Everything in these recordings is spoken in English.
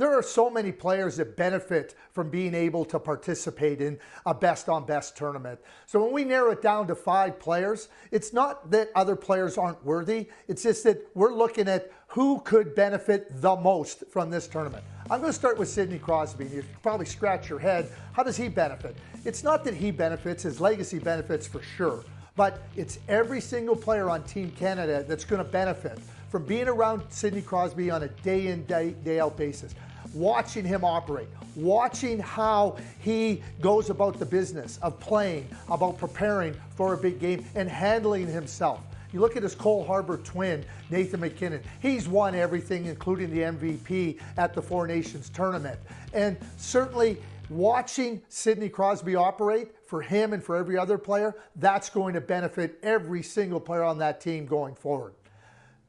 there are so many players that benefit from being able to participate in a best-on-best tournament. So when we narrow it down to 5 players, it's not that other players aren't worthy. It's just that we're looking at who could benefit the most from this tournament. I'm going to start with Sidney Crosby. You probably scratch your head. How does he benefit? It's not that he benefits, his legacy benefits for sure. But it's every single player on Team Canada that's going to benefit from being around Sidney Crosby on a day-in, day-out basis, watching him operate, watching how he goes about the business of playing, about preparing for a big game, and handling himself. You look at his Cole Harbour twin, Nathan MacKinnon. He's won everything, including the MVP at the Four Nations tournament. And certainly, watching Sidney Crosby operate, for him and for every other player, that's going to benefit every single player on that team going forward.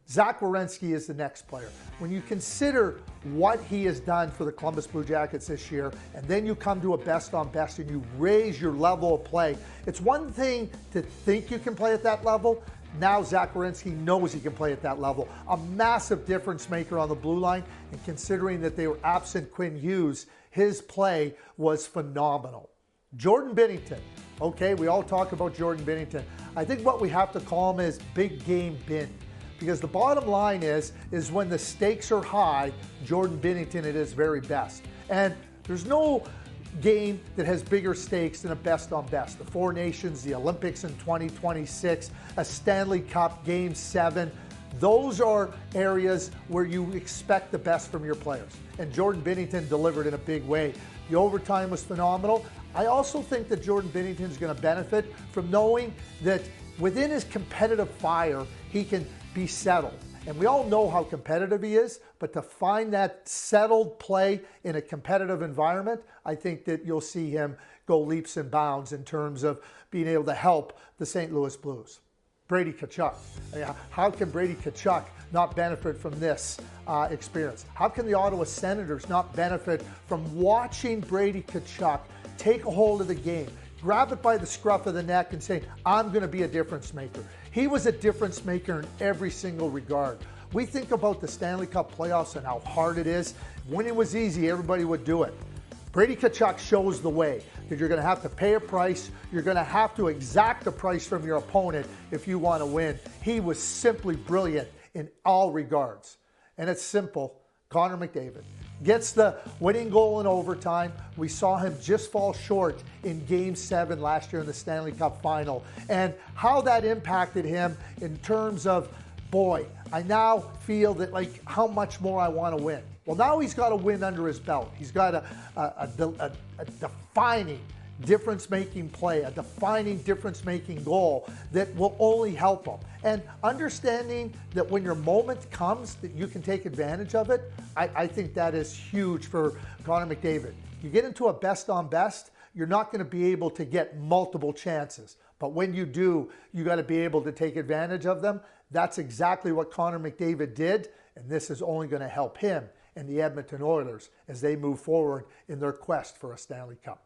Zach Werenski is the next player. When you consider what he has done for the Columbus Blue Jackets this year, and then you come to a best-on-best and you raise your level of play, it's one thing to think you can play at that level. Now Zach Werenski knows he can play at that level. A massive difference maker on the blue line, and considering that they were absent Quinn Hughes, his play was phenomenal. Jordan Binnington. Okay, we all talk about Jordan Binnington. I think what we have to call him is Big Game Bin. Because the bottom line is when the stakes are high, Jordan Binnington at his very best. And there's no game that has bigger stakes than a best-on-best. The Four Nations, the Olympics in 2026, a Stanley Cup, Game 7. Those are areas where you expect the best from your players. And Jordan Binnington delivered in a big way. The overtime was phenomenal. I also think that Jordan Binnington is going to benefit from knowing that within his competitive fire, he can be settled. And we all know how competitive he is, but to find that settled play in a competitive environment, I think that you'll see him go leaps and bounds in terms of being able to help the St. Louis Blues. Brady Tkachuk. How can Brady Tkachuk not benefit from this experience? How can the Ottawa Senators not benefit from watching Brady Tkachuk take a hold of the game, grab it by the scruff of the neck and say, I'm going to be a difference maker. He was a difference maker in every single regard. We think about the Stanley Cup playoffs and how hard it is. When it was easy, everybody would do it. Brady Tkachuk shows the way that you're going to have to pay a price. You're going to have to exact a price from your opponent if you want to win. He was simply brilliant in all regards. And it's simple. Connor McDavid gets the winning goal in overtime. We saw him just fall short in Game 7 last year in the Stanley Cup Final. And how that impacted him in terms of, boy, I now feel that like how much more I want to win. Well, now he's got a win under his belt. He's got a defining difference-making play, a defining difference-making goal that will only help him. And understanding that when your moment comes that you can take advantage of it, I think that is huge for Connor McDavid. You get into a best-on-best, you're not going to be able to get multiple chances. But when you do, you got to be able to take advantage of them. That's exactly what Connor McDavid did, and this is only going to help him and the Edmonton Oilers as they move forward in their quest for a Stanley Cup.